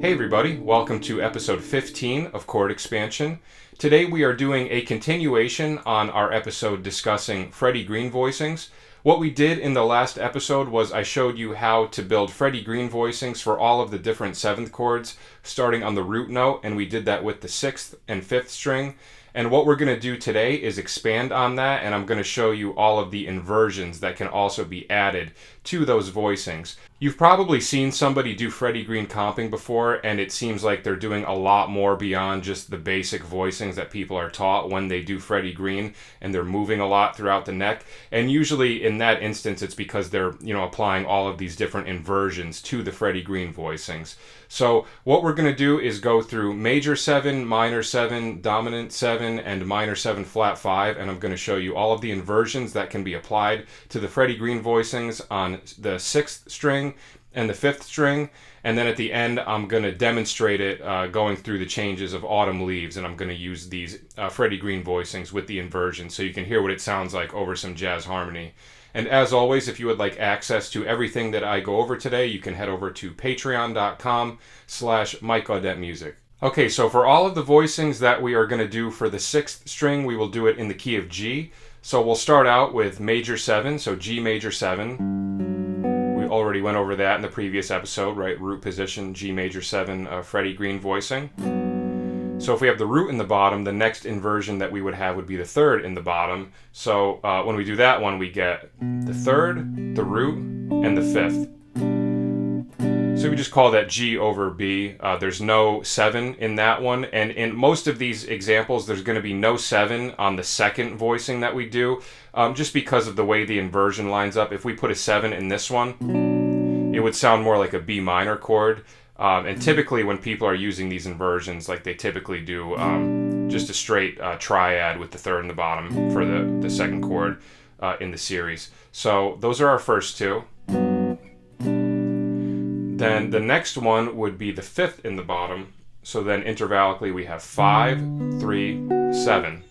Hey everybody, welcome to episode 15 of Chord Expansion. Today we are doing a continuation on our episode discussing Freddie Green Voicings. What we did in the last episode was I showed you how to build Freddie Green Voicings for all of the different 7th chords, starting on the root note, and we did that with the 6th and 5th string. And what we're going to do today is expand on that, and I'm going to show you all of the inversions that can also be added to those voicings. You've probably seen somebody do Freddie Green comping before, and it seems like they're doing a lot more beyond just the basic voicings that people are taught when they do Freddie Green, and they're moving a lot throughout the neck. And usually in that instance, it's because they're, applying all of these different inversions to the Freddie Green voicings. So what we're going to do is go through major 7, minor 7, dominant 7, and minor 7 flat 5, and I'm going to show you all of the inversions that can be applied to the Freddie Green voicings on the 6th string and the 5th string, and then at the end I'm going to demonstrate it going through the changes of Autumn Leaves, and I'm going to use these Freddie Green voicings with the inversions so you can hear what it sounds like over some jazz harmony. And as always, if you would like access to everything that I go over today, you can head over to patreon.com/MikeAudetteMusic. Okay, so for all of the voicings that we are going to do for the 6th string, we will do it in the key of G. So we'll start out with major 7, so G major 7. We already went over that in the previous episode, right? Root position, G major 7, Freddie Green voicing. So if we have the root in the bottom, the next inversion that we would have would be the 3rd in the bottom. So when we do that one, we get the 3rd, the root, and the 5th. So we just call that G over B. There's no 7 in that one. And in most of these examples, there's going to be no 7 on the 2nd voicing that we do, just because of the way the inversion lines up. If we put a 7 in this one, it would sound more like a B minor chord. And typically when people are using these inversions, like they typically do just a straight triad with the 3rd in the bottom for the 2nd chord in the series. So those are our first two. Then the next one would be the 5th in the bottom. So then intervallically we have 5, 3, 7.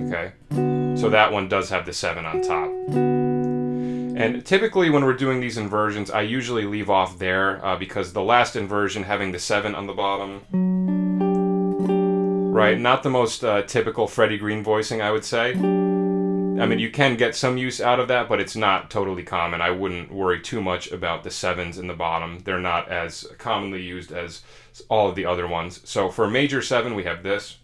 Okay, so that one does have the 7 on top. And typically when we're doing these inversions, I usually leave off there because the last inversion having the 7 on the bottom, right, not the most typical Freddie Green voicing, I would say. I mean, you can get some use out of that, but it's not totally common. I wouldn't worry too much about the 7s in the bottom. They're not as commonly used as all of the other ones. So for major 7, we have this.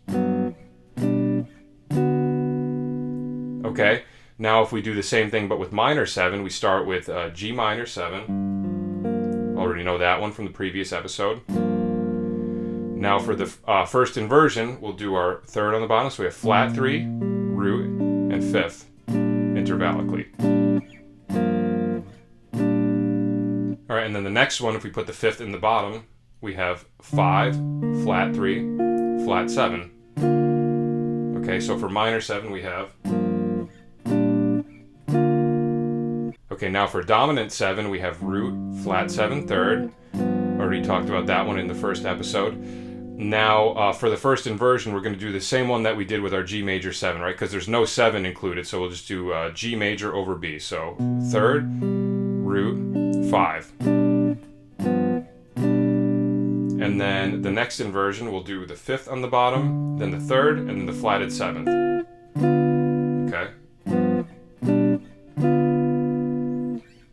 Okay. Now if we do the same thing but with minor 7, we start with G minor 7. Already know that one from the previous episode. Now for the first inversion, we'll do our 3rd on the bottom. So we have flat 3, root, and 5th, intervallically. Alright, and then the next one, if we put the 5th in the bottom, we have 5, flat 3, flat 7. Okay, so for minor 7 we have... Okay, now for dominant 7, we have root, flat 7, 3rd. Already talked about that one in the first episode. Now, for the first inversion, we're going to do the same one that we did with our G major 7, right? Because there's no 7 included, so we'll just do G major over B. So 3rd, root, 5. And then the next inversion, we'll do the 5th on the bottom, then the 3rd, and then the flatted 7th. Okay.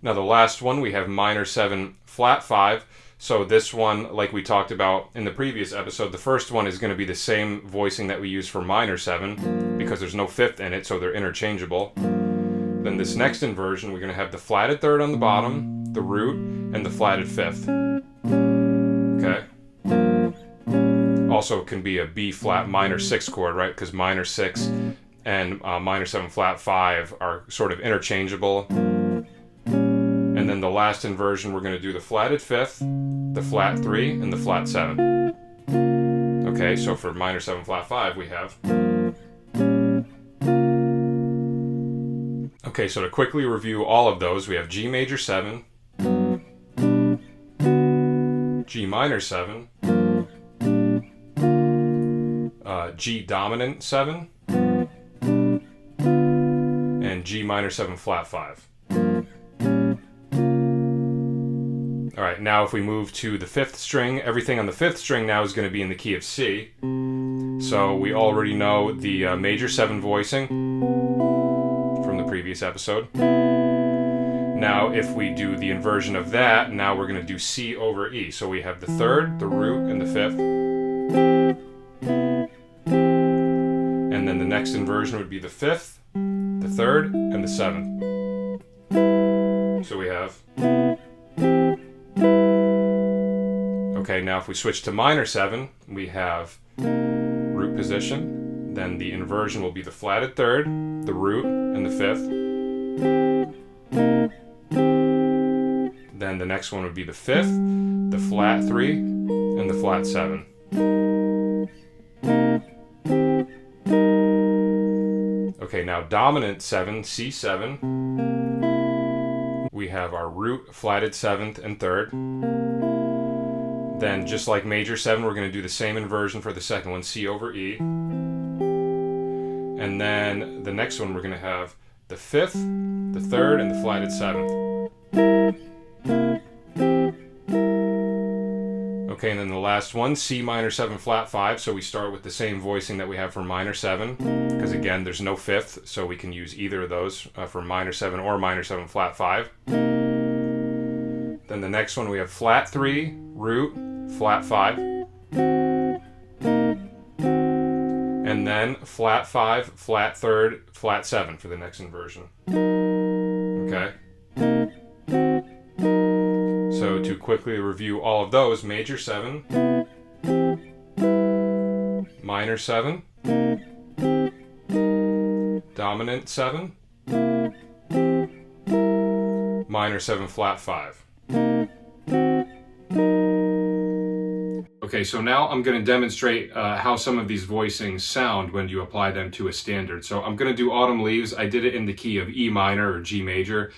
Now the last one, we have minor 7, flat 5. So this one, like we talked about in the previous episode, the first one is going to be the same voicing that we use for minor 7 because there's no 5th in it, so they're interchangeable. Then this next inversion, we're going to have the flatted 3rd on the bottom, the root, and the flatted 5th. Okay. Also can be a B flat minor 6 chord, right? Because minor 6 and minor 7 flat 5 are sort of interchangeable. And then the last inversion, we're going to do the flatted 5th, the flat 3, and the flat 7. Okay, so for minor 7 flat 5, we have... Okay, so to quickly review all of those, we have G major 7, G minor 7, G dominant 7, and G minor 7 flat 5. All right, now if we move to the 5th string, everything on the 5th string now is going to be in the key of C. So we already know the major 7 voicing from the previous episode. Now if we do the inversion of that, now we're going to do C over E. So we have the 3rd, the root, and the 5th. And then the next inversion would be the 5th, the 3rd, and the 7th. So we have... Okay, now if we switch to minor 7, we have root position, then the inversion will be the flatted 3rd, the root, and the 5th. Then the next one would be the 5th, the flat 3, and the flat 7. Okay, now dominant 7, C7, we have our root, flatted 7th, and 3rd. Then, just like major 7, we're going to do the same inversion for the second one, C over E. And then the next one, we're going to have the 5th, the 3rd, and the flatted 7th. Okay, and then the last one, C minor 7, flat 5. So we start with the same voicing that we have for minor 7. Because again, there's no 5th, so we can use either of those for minor 7 or minor 7, flat 5. Then the next one, we have flat 3, root, flat 5, and then flat 5, flat 3rd, flat 7 for the next inversion. Okay? So to quickly review all of those, major 7, minor 7, dominant 7, minor 7, flat 5. Okay, so now I'm going to demonstrate how some of these voicings sound when you apply them to a standard. So I'm going to do Autumn Leaves. I did it in the key of E minor or G major,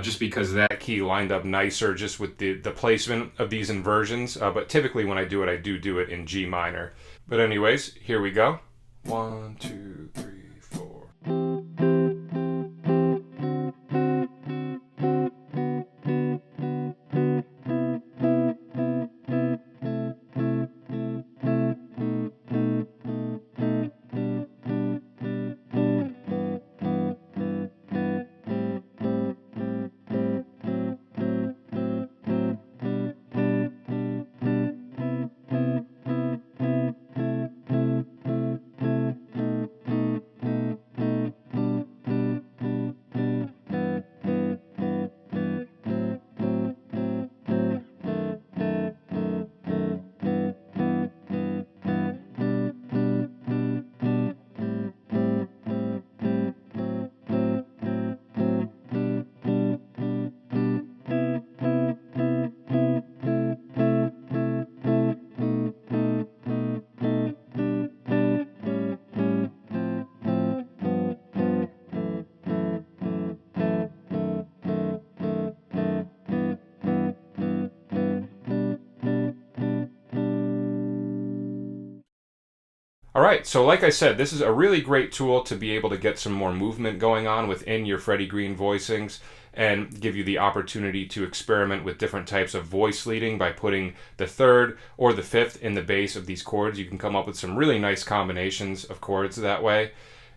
just because that key lined up nicer just with the placement of these inversions. But typically when I do it in G minor. But anyways, here we go. 1, 2, 3, 4. Alright, so like I said, this is a really great tool to be able to get some more movement going on within your Freddie Green voicings and give you the opportunity to experiment with different types of voice leading by putting the 3rd or the 5th in the base of these chords. You can come up with some really nice combinations of chords that way.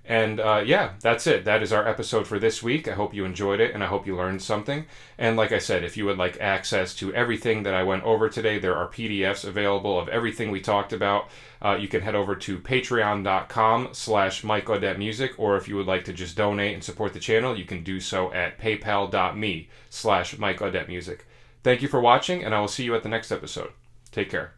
And yeah, that's it. That is our episode for this week. I hope you enjoyed it and I hope you learned something. And like I said, if you would like access to everything that I went over today, there are PDFs available of everything we talked about. You can head over to patreon.com/MikeAudetteMusic, or if you would like to just donate and support the channel, you can do so at paypal.me/MikeAudetteMusic. Thank you for watching, and I will see you at the next episode. Take care.